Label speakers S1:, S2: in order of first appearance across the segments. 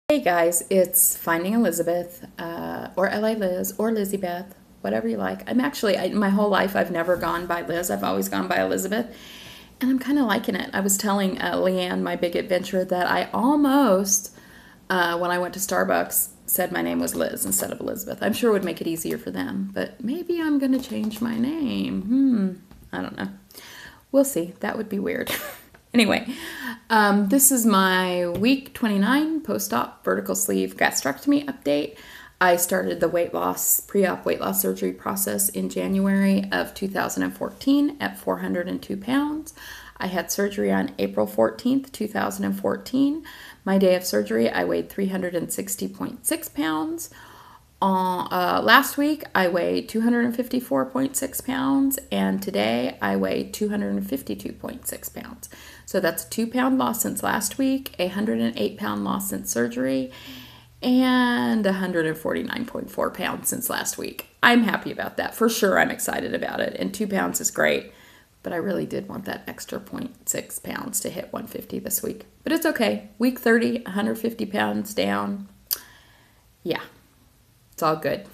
S1: Hey guys, it's Finding Elizabeth, or LA Liz, or Lizzie Beth, whatever you like. My whole life I've never gone by Liz, I've always gone by Elizabeth, and I'm kind of liking it. I was telling Leanne, my big adventure, that I almost, when I went to Starbucks, said my name was Liz instead of Elizabeth. I'm sure it would make it easier for them, but maybe I'm going to change my name. I don't know. We'll see. That would be weird. Anyway, this is my week 29 post-op vertical sleeve gastrectomy update. I started the pre-op weight loss surgery process in January of 2014 at 402 pounds. I had surgery on April 14th, 2014. My day of surgery, I weighed 360.6 pounds. Last week, I weighed 254.6 pounds, and today I weigh 252.6 pounds. So that's a 2-pound loss since last week, a 108-pound loss since surgery, and 149.4 pounds since last week. I'm happy about that. For sure, I'm excited about it, and 2 pounds is great, but I really did want that extra 0.6 pounds to hit 150 this week. But it's okay. Week 30, 150 pounds down. Yeah. It's all good.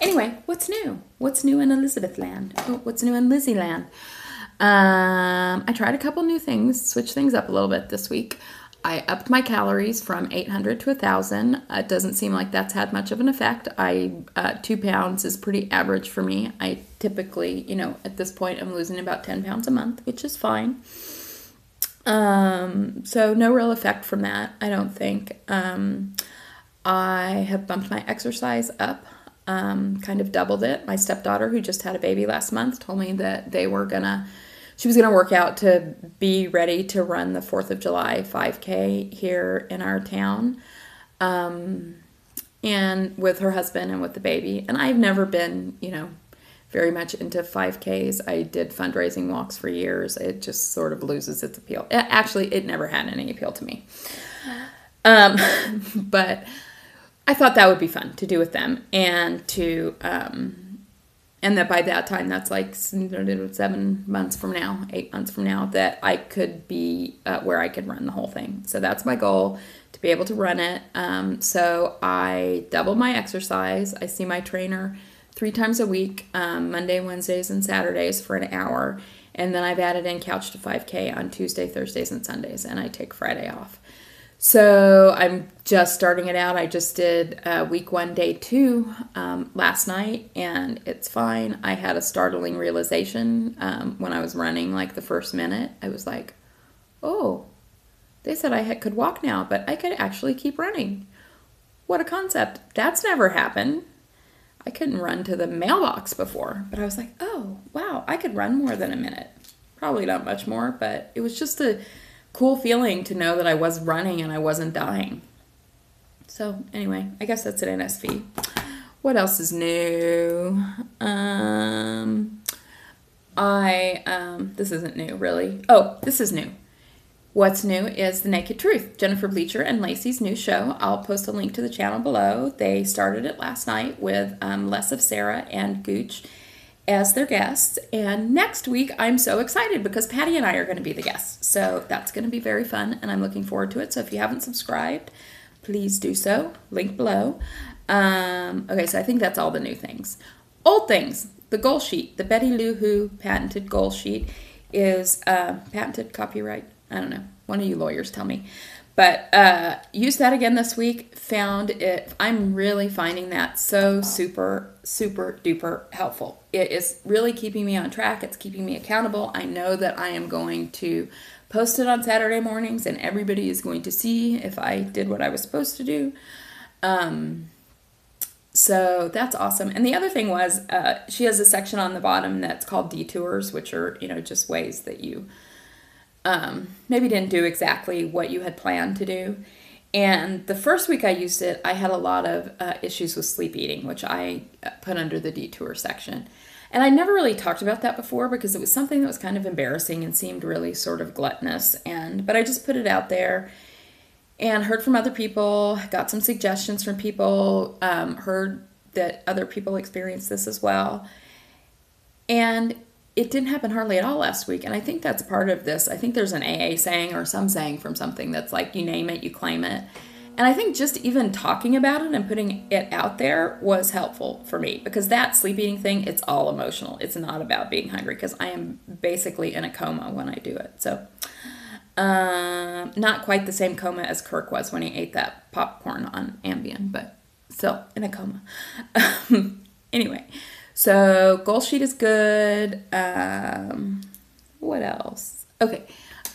S1: Anyway, what's new? What's new in Elizabeth land? Oh, what's new in Lizzie land? I tried a couple new things, switched things up a little bit this week. I upped my calories from 800 to 1,000. It doesn't seem like that's had much of an effect. 2 pounds is pretty average for me. I typically, at this point, I'm losing about 10 pounds a month, which is fine. So no real effect from that, I don't think. I have bumped my exercise up, kind of doubled it. My stepdaughter, who just had a baby last month, told me that she was gonna work out to be ready to run the 4th of July 5K here in our town, and with her husband and with the baby. And I've never been, very much into 5Ks. I did fundraising walks for years. It just sort of loses its appeal. Actually, it never had any appeal to me. But I thought that would be fun to do with them, and and that by that time, that's like 7 months from now, 8 months from now, that I could be where I could run the whole thing. So that's my goal, to be able to run it. So I doubled my exercise. I see my trainer 3 times a week, Monday, Wednesdays, and Saturdays for an hour. And then I've added in Couch to 5K on Tuesday, Thursdays, and Sundays, and I take Friday off. So I'm just starting it out. I just did week 1, day 2 last night, and it's fine. I had a startling realization when I was running, like the first minute. I was like, oh, they said I could walk now, but I could actually keep running. What a concept. That's never happened. I couldn't run to the mailbox before, but I was like, oh, wow, I could run more than a minute. Probably not much more, but it was just a cool feeling to know that I was running and I wasn't dying. So anyway, I guess that's an NSV. What else is new? This isn't new, really. Oh, this is new. What's new is The Naked Truth, Jennifer Bleacher and Lacey's new show. I'll post a link to the channel below. They started it last night with Les of Sarah and Gooch as their guests, and next week I'm so excited because Patty and I are going to be the guests, so that's going to be very fun, and I'm looking forward to it. So if you haven't subscribed, please do so. Link below. Okay, so I think that's all the new things. Old things. The goal sheet, the Betty Lou Who patented goal sheet, is patented, copyright, I don't know, one of you lawyers tell me. But used that again this week, found it, I'm really finding that so super, super duper helpful. It is really keeping me on track. It's keeping me accountable. I know that I am going to post it on Saturday mornings, and everybody is going to see if I did what I was supposed to do. So that's awesome. And the other thing was, she has a section on the bottom that's called detours, which are, just ways that you maybe didn't do exactly what you had planned to do. And the first week I used it, I had a lot of issues with sleep eating, which I put under the detour section. And I never really talked about that before because it was something that was kind of embarrassing and seemed really sort of gluttonous. But I just put it out there and heard from other people, got some suggestions from people, heard that other people experienced this as well. And it didn't happen hardly at all last week, and I think that's part of this. I think there's an AA saying or some saying from something that's like, you name it, you claim it. And I think just even talking about it and putting it out there was helpful for me, because that sleep eating thing, it's all emotional. It's not about being hungry, because I am basically in a coma when I do it. So not quite the same coma as Kirk was when he ate that popcorn on Ambien, but still in a coma. Anyway, so goal sheet is good. What else? Okay.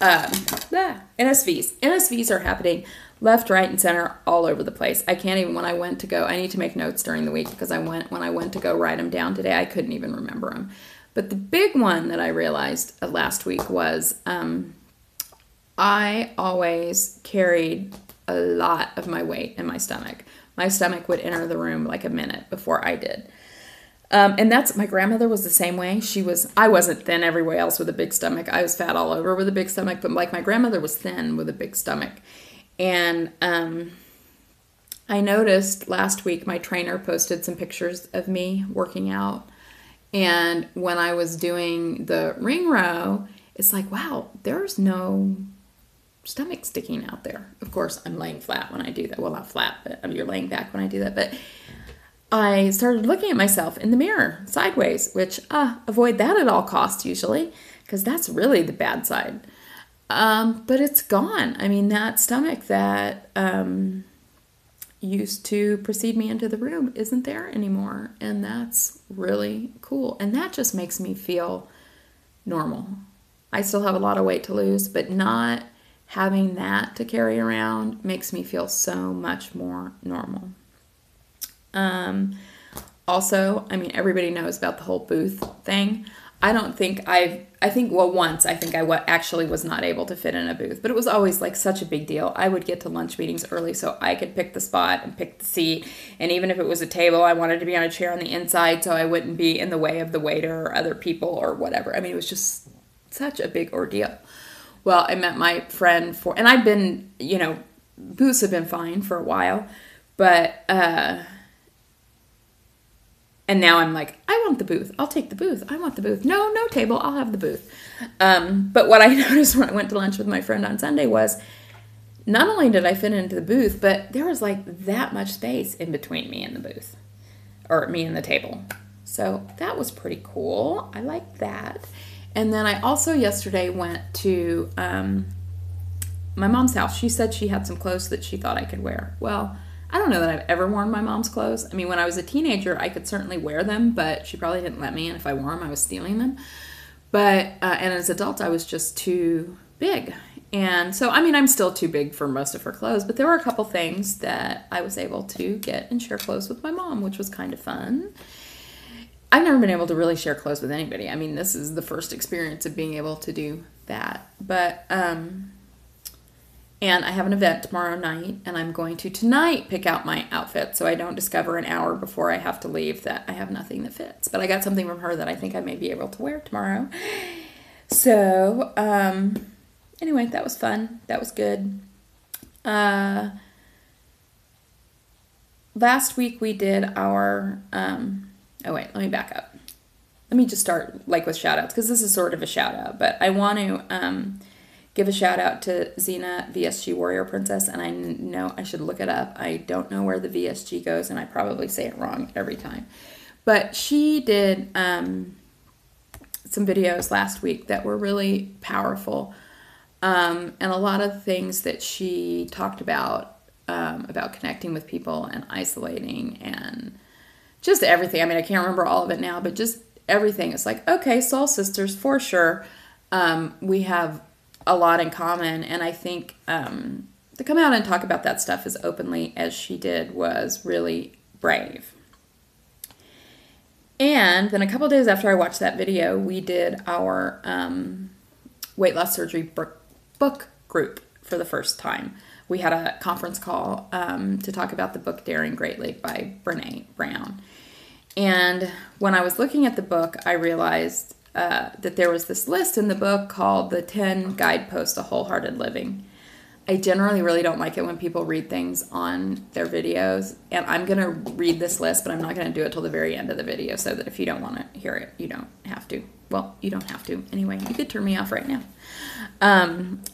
S1: NSVs. NSVs are happening left, right, and center all over the place. I can't even, when I went to go, I need to make notes during the week, because when I went to go write them down today, I couldn't even remember them. But the big one that I realized last week was I always carried a lot of my weight in my stomach. My stomach would enter the room like a minute before I did. And my grandmother was the same way. I wasn't thin everywhere else with a big stomach. I was fat all over with a big stomach, but like my grandmother was thin with a big stomach. And I noticed last week my trainer posted some pictures of me working out. And when I was doing the ring row, it's like, wow, there's no stomach sticking out there. Of course, I'm laying flat when I do that. Well, not flat, but you're laying back when I do that. But I started looking at myself in the mirror sideways, which avoid that at all costs usually, because that's really the bad side. But it's gone. I mean, that stomach that used to precede me into the room isn't there anymore, and that's really cool. And that just makes me feel normal. I still have a lot of weight to lose, but not having that to carry around makes me feel so much more normal. Also, I mean, everybody knows about the whole booth thing. Once I actually was not able to fit in a booth, but it was always like such a big deal. I would get to lunch meetings early so I could pick the spot and pick the seat. And even if it was a table, I wanted to be on a chair on the inside so I wouldn't be in the way of the waiter or other people or whatever. I mean, it was just such a big ordeal. Well, I met my friend and I've been, booths have been fine for a while, but, and now I'm like, I want the booth. I'll take the booth. I want the booth. No table. I'll have the booth. But what I noticed when I went to lunch with my friend on Sunday was not only did I fit into the booth, but there was like that much space in between me and the booth, or me and the table. So that was pretty cool. I liked that. And then I also yesterday went to my mom's house. She said she had some clothes that she thought I could wear. Well, I don't know that I've ever worn my mom's clothes. I mean, when I was a teenager, I could certainly wear them, but she probably didn't let me, and if I wore them, I was stealing them. But, and as an adult, I was just too big. And so, I mean, I'm still too big for most of her clothes, but there were a couple things that I was able to get and share clothes with my mom, which was kind of fun. I've never been able to really share clothes with anybody. I mean, this is the first experience of being able to do that. But, and I have an event tomorrow night, and I'm going to tonight pick out my outfit so I don't discover an hour before I have to leave that I have nothing that fits. But I got something from her that I think I may be able to wear tomorrow. So, anyway, that was fun. That was good. Last week we did our, let me back up. Let me just start with shout outs, because this is sort of a shout out, but I want to, give a shout out to Xena VSG Warrior Princess, and I know I should look it up. I don't know where the VSG goes, and I probably say it wrong every time. But she did some videos last week that were really powerful, and a lot of things that she talked about connecting with people and isolating and just everything. I mean, I can't remember all of it now, but just everything. It's like, okay, soul sisters, for sure. We have a lot in common, and I think to come out and talk about that stuff as openly as she did was really brave. And then a couple days after I watched that video, we did our weight loss surgery book group for the first time. We had a conference call to talk about the book Daring Greatly by Brene Brown. And when I was looking at the book, I realized that there was this list in the book called the 10 Guideposts to Wholehearted Living. I generally really don't like it when people read things on their videos. And I'm going to read this list, but I'm not going to do it till the very end of the video so that if you don't want to hear it, you don't have to. Well, you don't have to. Anyway, you could turn me off right now.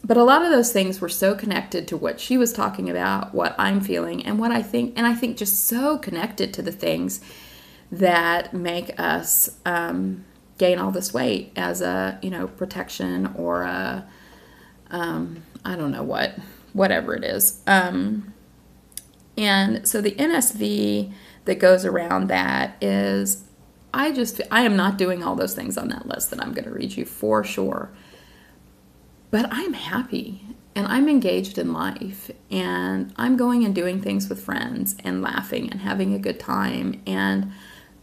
S1: But a lot of those things were so connected to what she was talking about, what I'm feeling, and what I think. And I think just so connected to the things that make us gain all this weight as a, protection or a, I don't know whatever it is. And so the NSV that goes around that is, I am not doing all those things on that list that I'm going to read you for sure. But I'm happy and I'm engaged in life and I'm going and doing things with friends and laughing and having a good time. And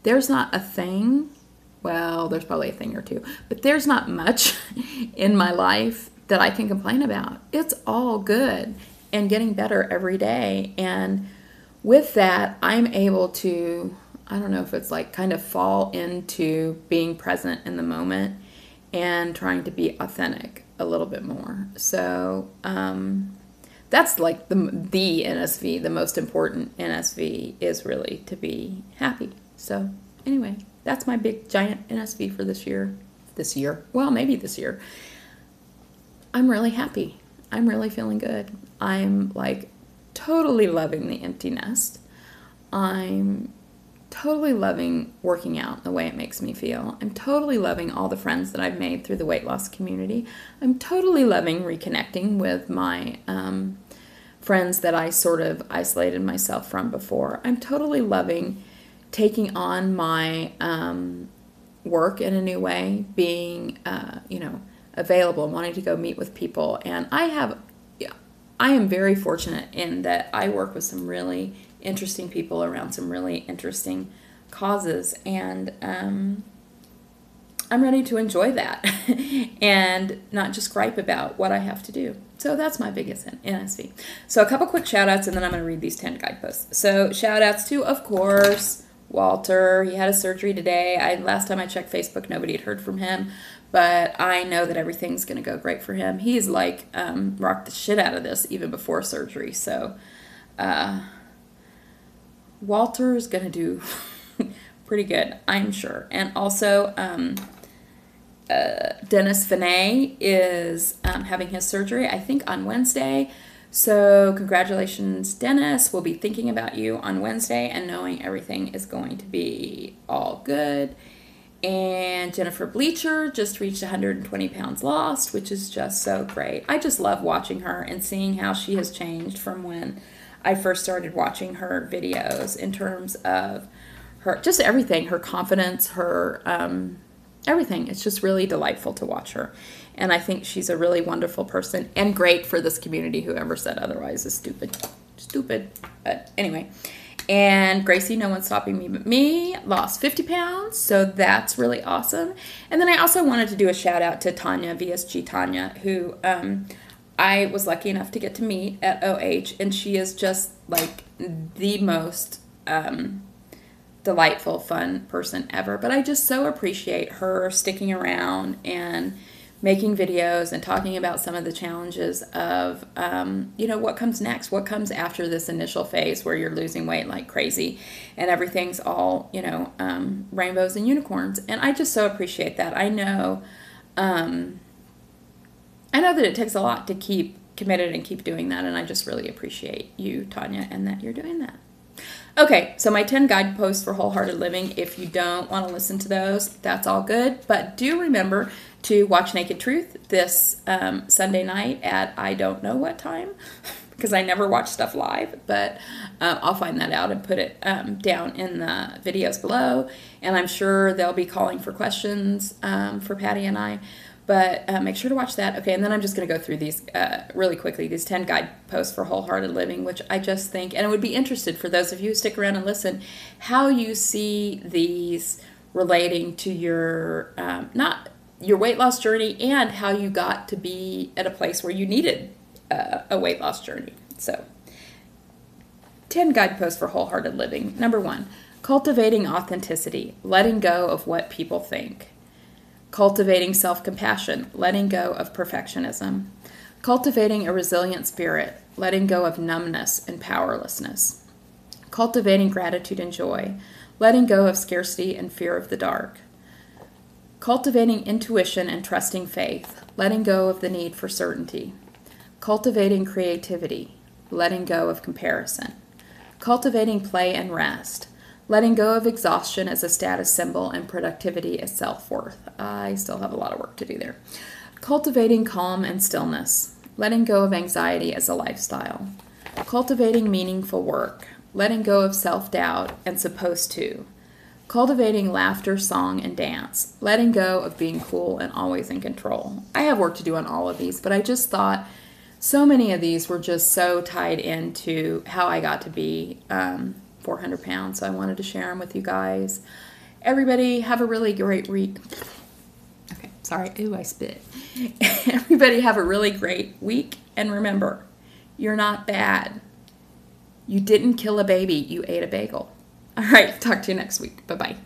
S1: there's not a thing, well, there's probably a thing or two, but there's not much in my life that I can complain about. It's all good and getting better every day. And with that, I'm able to, I don't know if it's like kind of fall into being present in the moment and trying to be authentic a little bit more. So that's like the NSV, the most important NSV is really to be happy. So anyway, that's my big giant NSV for this year. Well, maybe this year. I'm really happy. I'm really feeling good. I'm like totally loving the empty nest. I'm totally loving working out and the way it makes me feel. I'm totally loving all the friends that I've made through the weight loss community. I'm totally loving reconnecting with my friends that I sort of isolated myself from before. I'm totally loving taking on my work in a new way, being, available and wanting to go meet with people. And I am very fortunate in that I work with some really interesting people around some really interesting causes, and I'm ready to enjoy that and not just gripe about what I have to do. So that's my biggest NSV. So a couple quick shout outs and then I'm going to read these 10 guideposts. So shout outs to, of course, Walter. He had a surgery today. Last time I checked Facebook, nobody had heard from him, but I know that everything's going to go great for him. He's like rocked the shit out of this even before surgery. So Walter's going to do pretty good, I'm sure. And also Dennis Vinay is having his surgery, I think, on Wednesday. So congratulations, Dennis. We'll be thinking about you on Wednesday and knowing everything is going to be all good. And Jennifer Bleacher just reached 120 pounds lost, which is just so great. I just love watching her and seeing how she has changed from when I first started watching her videos in terms of her, just everything, her confidence, her everything. It's just really delightful to watch her. And I think she's a really wonderful person and great for this community. Whoever said otherwise is stupid. Stupid. But anyway. And Gracie, no one's stopping me but me, lost 50 pounds. So that's really awesome. And then I also wanted to do a shout out to Tanya, VSG Tanya, who I was lucky enough to get to meet at OH. And she is just like the most delightful, fun person ever. But I just so appreciate her sticking around and making videos and talking about some of the challenges of, what comes next, what comes after this initial phase where you're losing weight like crazy and everything's all, rainbows and unicorns. And I just so appreciate that. I know that it takes a lot to keep committed and keep doing that. And I just really appreciate you, Tanya, and that you're doing that. Okay, so my 10 guideposts for wholehearted living. If you don't want to listen to those, that's all good. But do remember to watch Naked Truth this Sunday night at I don't know what time, because I never watch stuff live. But I'll find that out and put it down in the videos below. And I'm sure they'll be calling for questions for Patty and I. But make sure to watch that. Okay, and then I'm just going to go through these really quickly, these 10 guideposts for wholehearted living, which I just think, and I would be interested for those of you who stick around and listen, how you see these relating to your, not your weight loss journey, and how you got to be at a place where you needed a weight loss journey. So, 10 guideposts for wholehearted living. Number 1, cultivating authenticity, letting go of what people think. Cultivating self-compassion, letting go of perfectionism. Cultivating a resilient spirit, letting go of numbness and powerlessness. Cultivating gratitude and joy, letting go of scarcity and fear of the dark. Cultivating intuition and trusting faith, letting go of the need for certainty. Cultivating creativity, letting go of comparison. Cultivating play and rest, letting go of exhaustion as a status symbol and productivity as self-worth. I still have a lot of work to do there. Cultivating calm and stillness, letting go of anxiety as a lifestyle. Cultivating meaningful work, letting go of self-doubt and supposed to. Cultivating laughter, song, and dance, letting go of being cool and always in control. I have work to do on all of these, but I just thought so many of these were just so tied into how I got to be 400 pounds, so I wanted to share them with you guys. Everybody have a really great week. Okay, sorry. Ooh, I spit. Everybody have a really great week, and remember, you're not bad. You didn't kill a baby. You ate a bagel. All right, talk to you next week. Bye-bye.